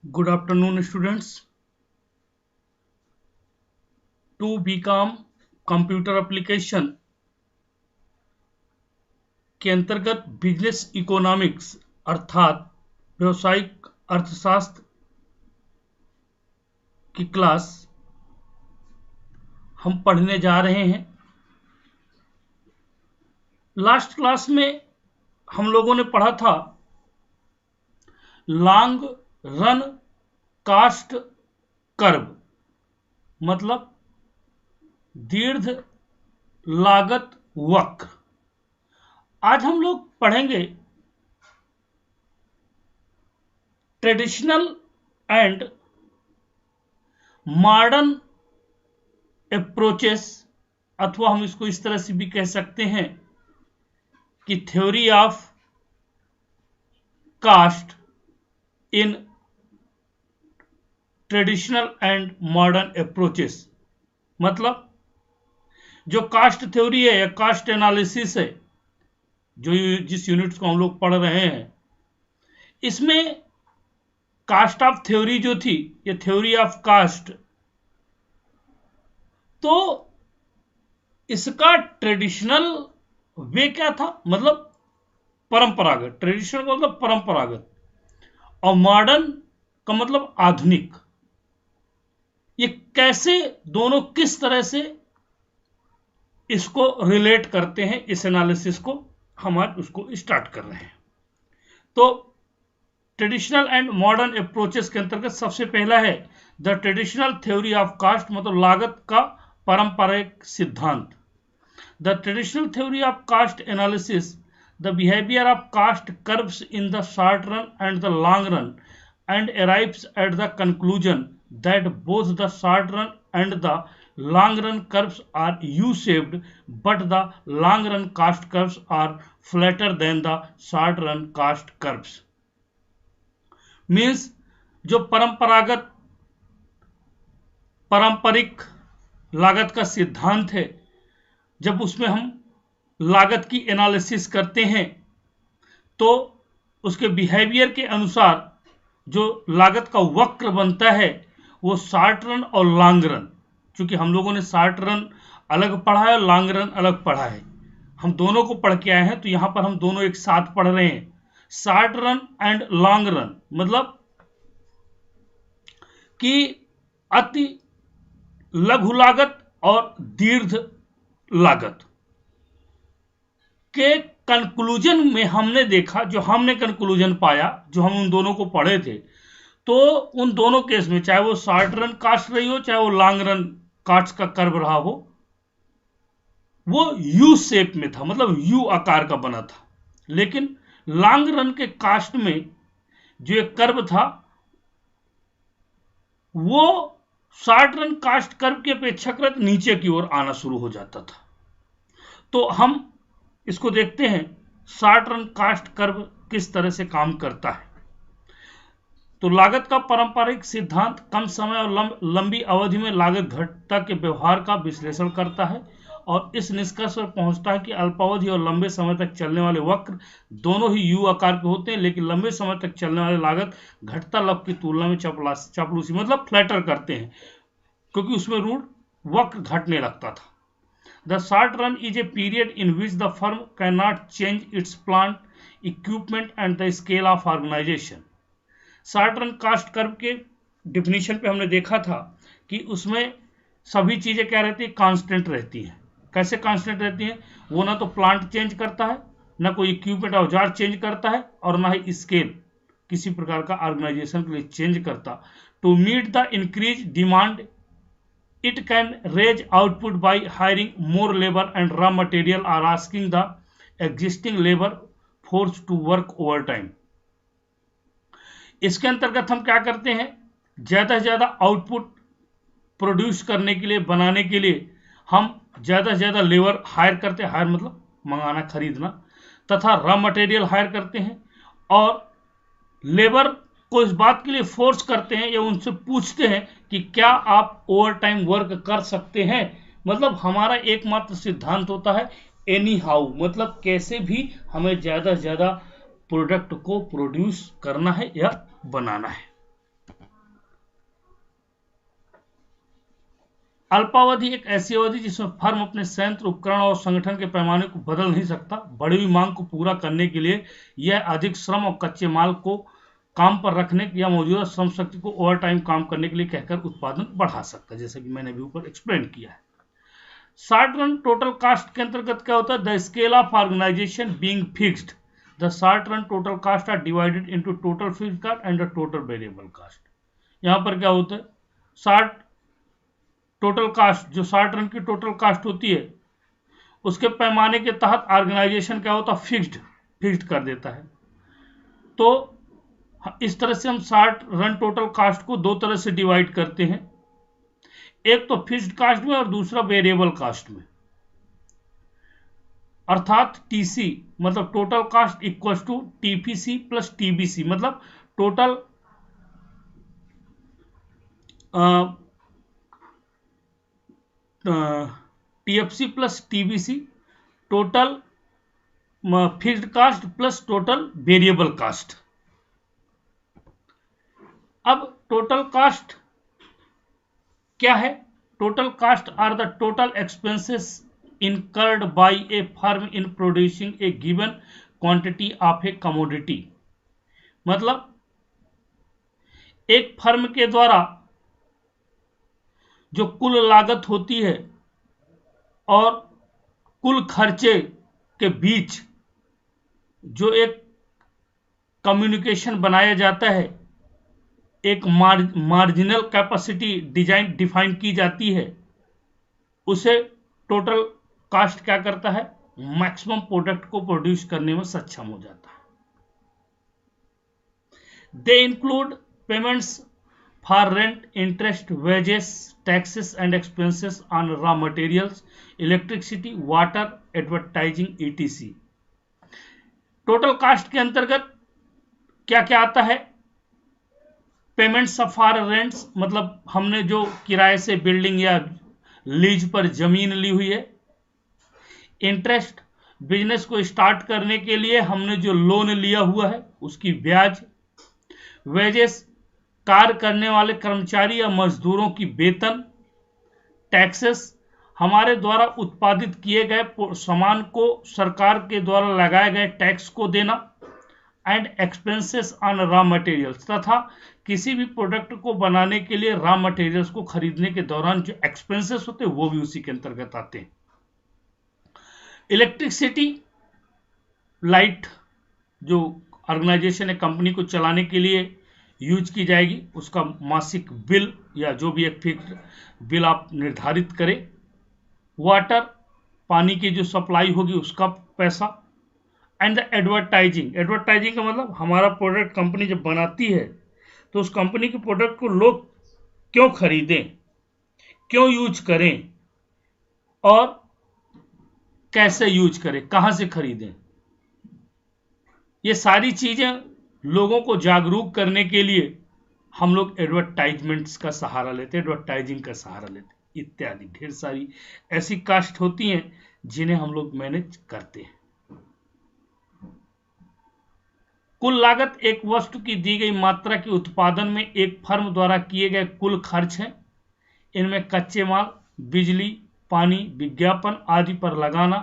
Good afternoon, students. To become computer application के अंतर्गत business economics अर्थात व्यवसायिक अर्थशास्त्र की क्लास हम पढ़ने जा रहे हैं। लास्ट क्लास में हम लोगों ने पढ़ा था लॉन्ग रन कास्ट कर्व, मतलब दीर्घ लागत वक्र। आज हम लोग पढ़ेंगे ट्रेडिशनल एंड मॉडर्न अप्रोचेस, अथवा हम इसको इस तरह से भी कह सकते हैं कि theory of cost in traditional and modern approaches. मतलब जो कास्ट थ्योरी है या कास्ट एनालिसिस है, जो जिस यूनिट्स को हम लोग पढ़ रहे हैं, इसमें कास्ट ऑफ थ्योरी जो थी, ये थ्योरी ऑफ कास्ट, तो इसका ट्रेडिशनल वे क्या था, मतलब परंपरागत। ट्रेडिशनल का मतलब परंपरागत, और मॉडर्न का मतलब आधुनिक। ये कैसे दोनों किस तरह से इसको रिलेट करते हैं, इस एनालिसिस को हम आज उसको स्टार्ट कर रहे हैं। तो ट्रेडिशनल एंड मॉडर्न अप्रोचेस के अंतर्गत सबसे पहला है the traditional theory of cost, मतलब लागत का पारंपरिक सिद्धांत। The traditional theory of cost analysis the behaviour of cost curves in the short run and the long run and arrives at the conclusion that both the short run and the long run curves are U-shaped, but the long run cost curves are flatter than the short run cost curves. Means जो पारंपरिक लागत का सिद्धांत है, जब उसमें हम लागत की एनालिसिस करते हैं तो उसके बिहेवियर के अनुसार जो लागत का वक्र बनता है वो शॉर्ट रन और लॉन्ग रन, क्योंकि हम लोगों ने शॉर्ट रन अलग पढ़ा है और लॉन्ग रन अलग पढ़ा है, हम दोनों को पढ़ के आए हैं, तो यहां पर हम दोनों एक साथ पढ़ रहे हैं। Short run and long run मतलब कि अति लघु लागत और दीर्घ लागत के कंक्लूजन में हमने देखा, जो हमने कंक्लूजन पाया, जो हम उन दोनों को पढ़े थे, तो उन दोनों केस में चाहे वो शॉर्ट रन कास्ट रही हो, चाहे वो लॉन्ग रन कास्ट का कर्व रहा हो, वो यू शेप में था, मतलब यू आकार का बना था। लेकिन लॉन्ग रन के कास्ट में जो एक कर्व था वो शॉर्ट रन कास्ट कर्व के अपेक्षाकृत नीचे की ओर आना शुरू हो जाता था। तो हम इसको देखते हैं शॉर्ट रन कास्ट कर्व किस तरह से काम करता है। तो लागत का पारंपरिक सिद्धांत कम समय और लंबी अवधि में लागत घटता के व्यवहार का विश्लेषण करता है और इस निष्कर्ष पर पहुंचता है कि अल्पावधि और लंबे समय तक चलने वाले वक्र दोनों ही यू आकार के होते हैं, लेकिन लंबे समय तक चलने वाले लागत घटता लाभ की तुलना में चापलूसी मतलब फ्लैटर करते हैं, क्योंकि उसमें रूट वक्र घटने लगता था। The short run is a period in which the firm cannot change its plant, equipment and the scale of organization. Short run cost curve के डिफिनीशन पे हमने देखा था कि उसमें सभी चीजें क्या रहती है, कांस्टेंट रहती हैं। कैसे कांस्टेंट रहती हैं? वो ना तो प्लांट चेंज करता है, ना कोई इक्विपमेंट औजार चेंज करता है, और ना ही स्केल किसी प्रकार का ऑर्गेनाइजेशन के लिए चेंज करता। To meet the increase demand it can raise output by hiring more labor and raw material or asking the existing labor force to work overtime. इसके अंतर्गत हम क्या करते हैं, ज्यादा से ज्यादा आउटपुट प्रोड्यूस करने के लिए, बनाने के लिए हम ज्यादा से ज्यादा लेबर हायर करते हैं, हायर मतलब मंगाना, खरीदना, तथा रॉ मटेरियल हायर करते हैं, और लेबर को इस बात के लिए फोर्स करते हैं या उनसे पूछते हैं कि क्या आप ओवर टाइम वर्क कर सकते हैं। मतलब हमारा एकमात्र सिद्धांत होता है एनी हाउ, मतलब कैसे भी हमें ज्यादा से ज्यादा प्रोडक्ट को प्रोड्यूस करना है या बनाना है। अल्पावधि एक ऐसी अवधि जिसमें फर्म अपने संयंत्र, उपकरण और संगठन के पैमाने को बदल नहीं सकता। बढ़ी हुई मांग को पूरा करने के लिए यह अधिक श्रम और कच्चे माल को काम पर रखने या मौजूदा श्रम शक्ति को ओवर टाइम काम करने के लिए कहकर उत्पादन बढ़ा सकता है, जैसे कि मैंने अभी ऊपर एक्सप्लेन किया है। शॉर्ट रन टोटल कास्ट के अंतर्गत क्या होता है? The scale of organization being fixed, the short run total cost are divided into total fixed cost and the total variable cost. यहां पर क्या होता है? शॉर्ट टोटल कास्ट, जो शॉर्ट रन की टोटल कास्ट होती है, उसके पैमाने के तहत ऑर्गेनाइजेशन क्या होता है? फिक्स्ड कर देता है। तो इस तरह से हम शॉर्ट रन टोटल कास्ट को दो तरह से डिवाइड करते हैं, एक तो फिक्स्ड कास्ट में और दूसरा वेरिएबल कास्ट में। अर्थात टीसी मतलब total cost equal to TPC plus TBC, मतलब total TFC plus TBC, total fixed cost plus total variable cost. अब टोटल कास्ट क्या है? Total cost are the total expenses incurred by a firm in producing a given quantity of a commodity। मतलब एक firm के द्वारा जो कुल लागत होती है और कुल खर्चे के बीच जो एक कम्युनिकेशन बनाया जाता है, एक मार्जिनल कैपेसिटी डिफाइन की जाती है, उसे टोटल कास्ट क्या करता है? मैक्सिमम प्रोडक्ट को प्रोड्यूस करने में सक्षम हो जाता है। They include payments for rent, interest, wages, taxes and expenses on raw materials, electricity, water, advertising etc. Total cast के अंतर्गत क्या क्या आता है? पेमेंट्स फॉर रेंट्स, मतलब हमने जो किराए से बिल्डिंग या लीज पर जमीन ली हुई है। इंटरेस्ट, बिजनेस को स्टार्ट करने के लिए हमने जो लोन लिया हुआ है उसकी ब्याज। वेजेस, कार्य करने वाले कर्मचारी या मजदूरों की वेतन। टैक्सेस, हमारे द्वारा उत्पादित किए गए सामान को सरकार के द्वारा लगाए गए टैक्स को देना। And expenses on raw materials, तथा किसी भी प्रोडक्ट को बनाने के लिए रॉ मटेरियल्स को खरीदने के दौरान जो एक्सपेंसेस होते हैं वो भी उसी के अंतर्गत आते हैं। इलेक्ट्रिसिटी, लाइट जो ऑर्गेनाइजेशन या कंपनी को चलाने के लिए यूज की जाएगी, उसका मासिक बिल या जो भी एक फिक्स बिल आप निर्धारित करें। वाटर, पानी की जो सप्लाई होगी उसका पैसा। एंड द एडवर्टाइजिंग, एडवर्टाइजिंग का मतलब हमारा प्रोडक्ट कंपनी जब बनाती है तो उस कंपनी के प्रोडक्ट को लोग क्यों खरीदें, क्यों यूज करें और कैसे यूज करें, कहां से खरीदें, ये सारी चीजें लोगों को जागरूक करने के लिए हम लोग एडवर्टाइजमेंट्स का सहारा लेते हैं, एडवर्टाइजिंग का सहारा लेते हैं, इत्यादि ढेर सारी ऐसी कास्ट होती हैं जिन्हें हम लोग मैनेज करते हैं। कुल लागत एक वस्तु की दी गई मात्रा के उत्पादन में एक फर्म द्वारा किए गए कुल खर्च हैं। इनमें कच्चे माल, बिजली, पानी, विज्ञापन आदि पर लगाना,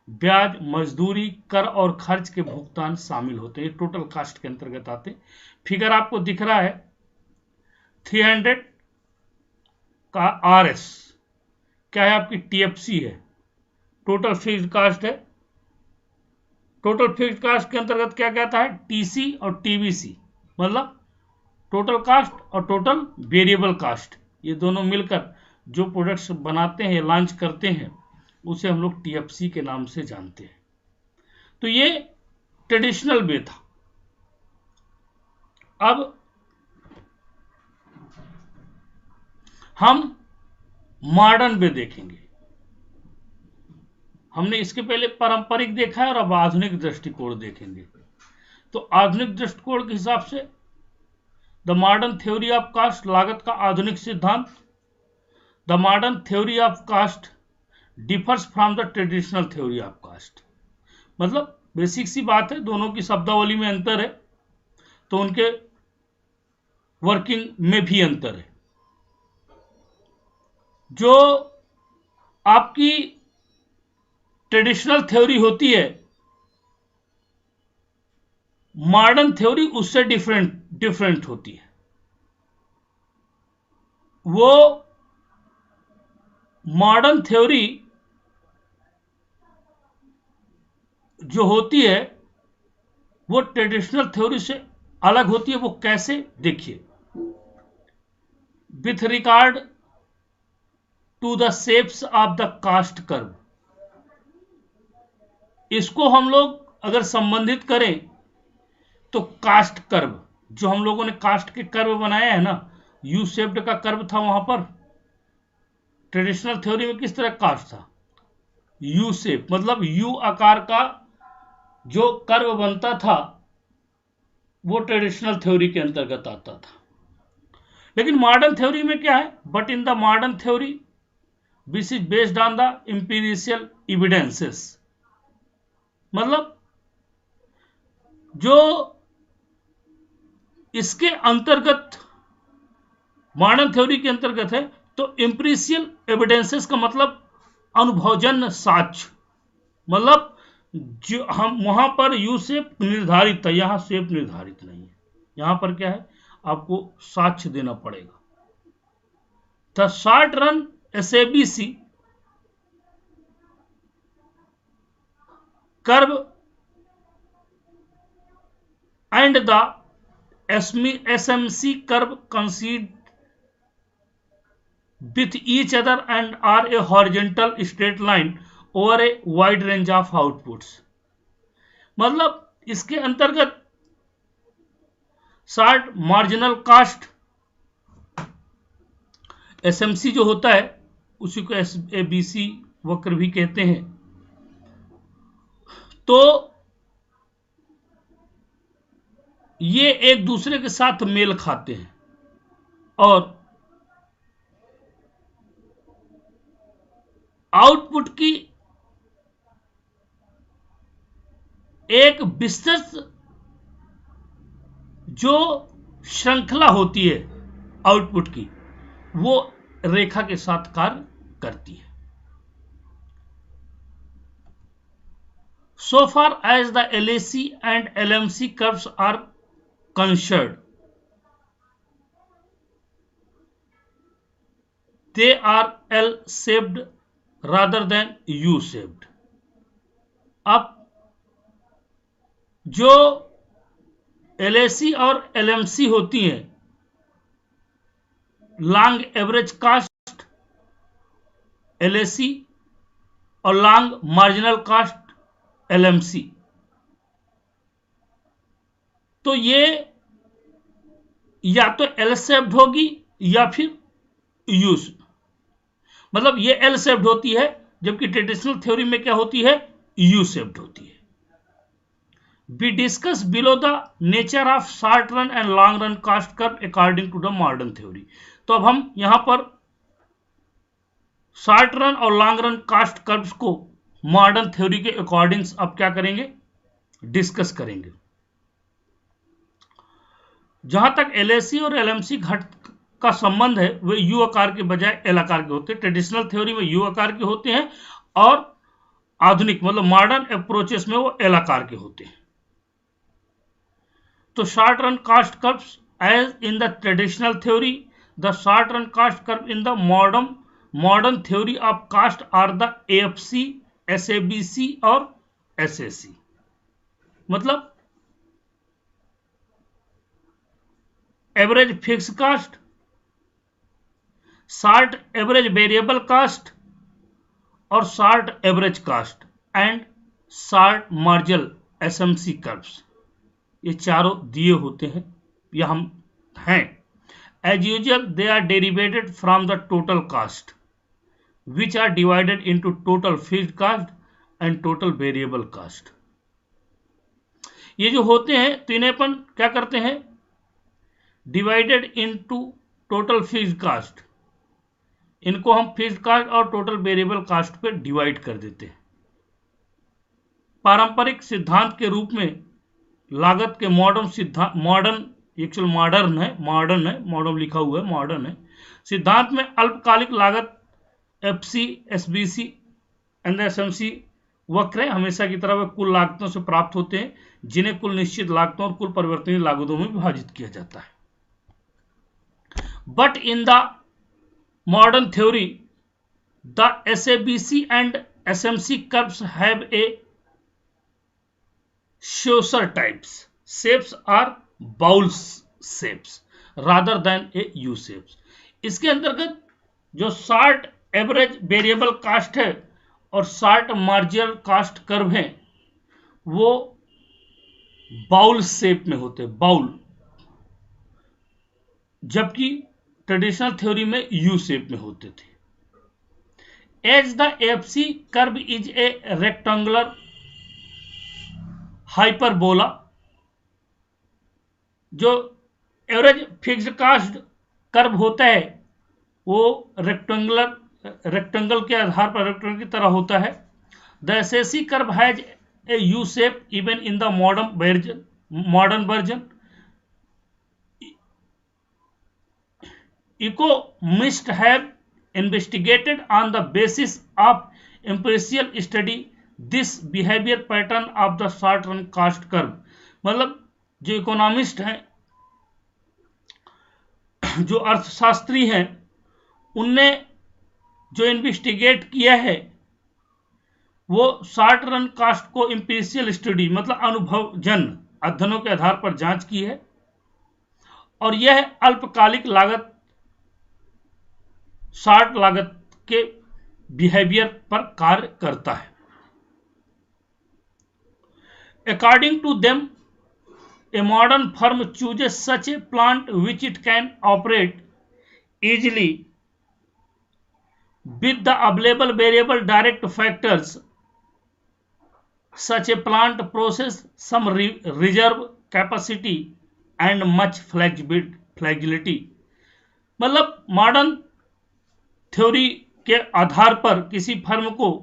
ब्याज, मजदूरी, कर और खर्च के भुगतान शामिल होते हैं। टोटल कास्ट के अंतर्गत आते हैं। फिगर आपको दिख रहा है 300 का आरएस क्या है? आपकी टीएफसी है, टोटल फिक्स्ड कास्ट है। टोटल फिक्स्ड कास्ट के अंतर्गत क्या कहता है? टीसी और टीबीसी, मतलब टोटल कास्ट और टोटल वेरिएबल कास्ट, ये दोनों मिलकर जो प्रोडक्ट्स बनाते हैं, लॉन्च करते हैं, उसे हम लोग टीएफसी के नाम से जानते हैं। तो ये ट्रेडिशनल वे था। अब हम मॉडर्न वे देखेंगे। हमने इसके पहले पारंपरिक देखा है और अब आधुनिक दृष्टिकोण देखेंगे। तो आधुनिक दृष्टिकोण के हिसाब से the modern theory of cost, लागत का आधुनिक सिद्धांत। The modern theory of cost differs from the traditional theory of cost, मतलब बेसिक सी बात है, दोनों की शब्दावली में अंतर है तो उनके वर्किंग में भी अंतर है। जो आपकी ट्रेडिशनल थ्योरी होती है, मॉडर्न थ्योरी उससे डिफरेंट होती है। वो मॉडर्न थ्योरी जो होती है वो ट्रेडिशनल थ्योरी से अलग होती है। वो कैसे, देखिए, with regard to the shapes of the cost curve, इसको हम लोग अगर संबंधित करें तो कास्ट कर्व, जो हम लोगों ने कास्ट के कर्व बनाया है ना, यू शेप्ड का कर्व था वहां पर, ट्रेडिशनल थ्योरी में किस तरह कास्ट था, यू शेप, मतलब यू आकार का जो कर्व बनता था वो ट्रेडिशनल थ्योरी के अंतर्गत आता था। लेकिन मॉडर्न थ्योरी में क्या है, but in the modern theory which is based on the imperial evidences, मतलब जो इसके अंतर्गत, मॉडर्न थ्योरी के अंतर्गत है, तो इंपीरियल एविडेंसेस का मतलब अनुभवजन्य साक्ष्य, मतलब जो हम वहां पर यू शेप निर्धारित था, यहां शेप निर्धारित नहीं है। यहां पर क्या है, आपको साक्ष्य देना पड़ेगा। The short run SABC curve and the SMC curve कंसीड with each other and are a horizontal straight line over a wide range of outputs, मतलब इसके अंतर्गत शॉर्ट मार्जिनल कास्ट SMC जो होता है उसी को SABC वक्र भी कहते हैं, तो ये एक दूसरे के साथ मेल खाते हैं और आउटपुट की एक विस्तृत जो श्रृंखला होती है आउटपुट की, वो रेखा के साथ कार्य करती है। So far as the LAC and LMC curves are concerned, they are L-shaped rather than U-shaped. अब जो LAC और LMC होती हैं, लॉन्ग एवरेज कास्ट LAC और लॉन्ग मार्जिनल कास्ट LMC, तो ये या तो L शेप्ड होगी या फिर U, मतलब ये L शेप्ड होती है, जबकि ट्रेडिशनल थ्योरी में क्या होती है, U शेप्ड होती है। We discuss below the nature of short run and long run cost curve according to the modern theory. तो अब हम यहां पर शॉर्ट रन और लॉन्ग रन कास्ट कर्व्स को मॉडर्न थ्योरी के अकॉर्डिंग अब क्या करेंगे, डिस्कस करेंगे। जहां तक LAC और LMC घट का संबंध है वे यू आकार के बजाय एल आकार के होते हैं। ट्रेडिशनल थ्योरी में यू आकार के होते हैं और आधुनिक मतलब मॉडर्न अप्रोचेस में वो एल आकार के होते हैं। तो short run cost curves as in the traditional theory, the short run cost curve in the modern theory of cost are the AFC, SABC और SAC, मतलब average fix cost, short average variable cost और short average cost and short marginal SMC curves, ये चारों दिए होते हैं या हम हैं। As usual they are derivated from the total cost which are divided into total fixed cost and total variable cost. ये जो होते हैं तो इन्हें अपन क्या करते हैं, divided into total fixed cost, इनको हम फिक्स्ड कास्ट और टोटल वेरिएबल कास्ट पे डिवाइड कर देते हैं। पारंपरिक सिद्धांत के रूप में लागत के मॉडर्न लिखा हुआ है, मॉडर्न है। सिद्धांत में अल्पकालिक लागत एफसी, एसबीसी एंड एसएमसी वक्र हमेशा की तरह वे कुल लागतों से प्राप्त होते हैं, जिन्हें कुल निश्चित लागतों और कुल परिवर्तनीय लागतों में विभाजित किया जाता है। But in the modern theory the SABC and SMC curves have a Saucer types. Shapes are bowl shapes rather than a U shapes. इसके अंतर्गत जो शार्ट एवरेज वेरिएबल कास्ट है और शार्ट मार्जिनल कास्ट कर्व है वो bowl shape में होते हैं, बाउल, जबकि ट्रेडिशनल थ्योरी में यू शेप में होते थे। As the FC curve is a rectangular hyperbola, जो एवरेज फिक्स्ड कास्ट कर्व होता है वो रेक्टेंगल के आधार पर रेक्टेंगल की तरह होता है। The SAC curve has a U shape even in the modern version. Economist have investigated on the basis of empirical study this behaviour pattern of the short run cost curve. मतलब जो economist हैं, जो अर्थशास्त्री हैं, उनने जो investigate किया है वो शॉर्ट रन कास्ट को एम्पिरिकल स्टडी मतलब अनुभवजन्य अध्ययनों के आधार पर जांच की है और यह अल्पकालिक लागत शॉर्ट लागत के बिहेवियर पर कार्य करता है। According to them, a modern firm chooses such a plant which it can operate easily with the available variable direct factors. Such a plant possesses some reserve capacity and much flexibility. मतलब modern theory के आधार पर किसी firm को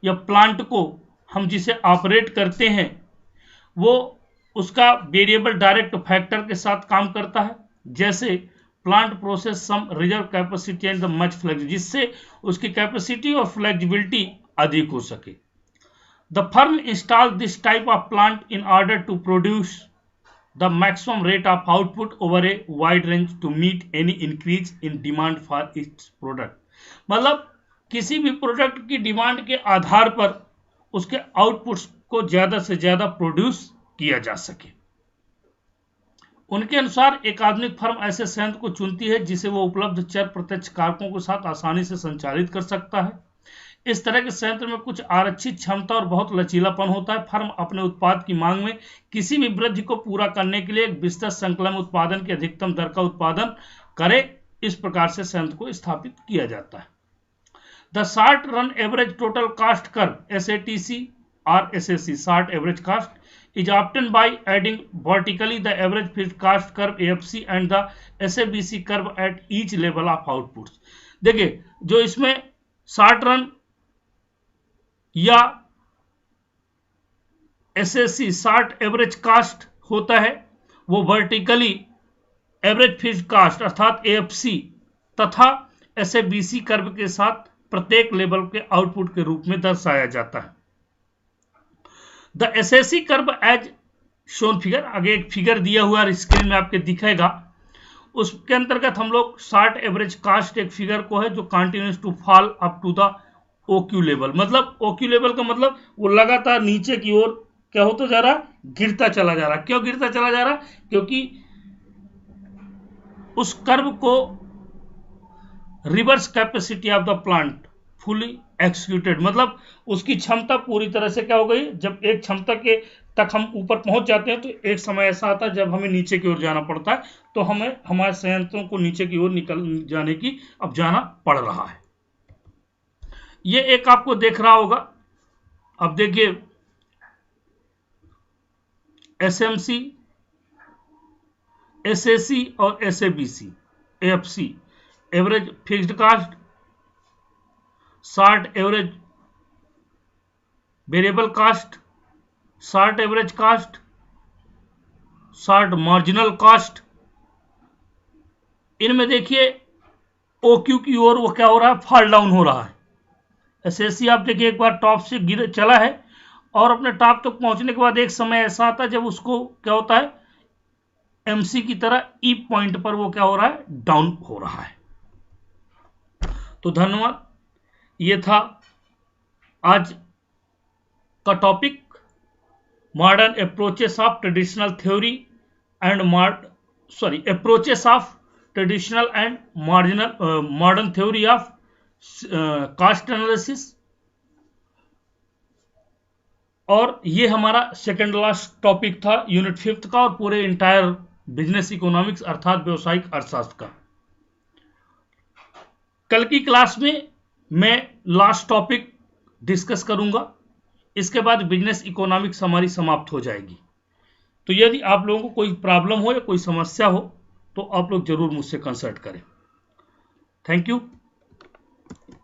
या plant को हम जिसे operate करते हैं वो उसका वेरिएबल डायरेक्ट फैक्टर के साथ काम करता है, जैसे plant process some reserve capacity and the much flexibility, जिससे उसकी कैपेसिटी और फ्लेक्सिबिलिटी अधिक हो सके। The firm install this type of plant in order to produce the maximum rate of output over a wide range to meet any increase in demand for its product. मतलब किसी भी product की demand के आधार पर उसके outputs को ज्यादा से ज्यादा प्रोड्यूस किया जा सके। उनके अनुसार एक आधुनिक फर्म ऐसे संयंत्र को चुनती है जिसे वो उपलब्ध चर प्रत्यक्ष कारकों के साथ आसानी से संचालित कर सकता है। इस तरह के संयंत्र में कुछ आरक्षित क्षमता और बहुत लचीलापन होता है। फर्म अपने उत्पाद की मांग में किसी भी वृद्धि को पूरा करने के लिए एक विस्तृत श्रृंखला में उत्पादन की अधिकतम दर का उत्पादन करे, इस प्रकार से संयंत्र को स्थापित किया जाता है। The short run average total cast curve SATC or SAC, short average cost, is obtained by adding vertically the average fixed cost curve AFC and the SABC curve at each level of outputs. देखिए जो इसमें short run या SAC short average cast होता है वो vertically average fixed cast अर्थात AFC तथा SABC curve के साथ प्रत्येक लेवल के आउटपुट के रूप में दर्शाया जाता है। The SAC curve as shown figure, आगे एक फिगर दिया हुआ स्क्रीन में आपके दिखेगा, उसके अंतर्गत हम लोग शॉर्ट एवरेज कास्ट एक फिगर को है जो continues to fall up to the OQ level. मतलब OQ लेवल का मतलब वो लगातार नीचे की ओर क्या होता जा रहा, गिरता चला जा रहा। क्यों गिरता चला जा रहा? क्योंकि उस कर्व को reverse capacity of the plant fully executed, मतलब उसकी क्षमता पूरी तरह से क्या हो गई। जब एक क्षमता के तक हम ऊपर पहुंच जाते हैं तो एक समय ऐसा आता है जब हमें नीचे की ओर जाना पड़ता है, तो हमें हमारे संयंत्रों को नीचे की ओर निकल जाने की अब जाना पड़ रहा है। ये एक आपको देख रहा होगा। अब देखिए SMC, SAC और SABC, AFC average fixed cost, short average variable cost, short average cost, short marginal cost. इनमें देखिए OQ की ओर वो क्या हो रहा है, फॉल डाउन हो रहा है। एसएससी आप देखिए एक बार टॉप से गिर चला है और अपने टॉप तक पहुंचने के बाद एक समय ऐसा आता है जब उसको क्या होता है, एमसी की तरह ई पॉइंट पर वो क्या हो रहा है, डाउन हो रहा है। तो धन्यवाद, ये था आज का topic, modern approaches of traditional theory and approaches of traditional and modern theory of cost analysis. और ये हमारा सेकंड लास्ट टॉपिक था यूनिट 5 का और पूरे इंटायर बिजनेस इकोनॉमिक्स अर्थात व्यवसायिक अर्थशास्त्र का। कल की क्लास में मैं लास्ट टॉपिक डिस्कस करूंगा, इसके बाद बिजनेस इकोनॉमिक्स हमारी समाप्त हो जाएगी। तो यदि आप लोगों को कोई प्रॉब्लम हो या कोई समस्या हो तो आप लोग जरूर मुझसे कंसल्ट करें। Thank you.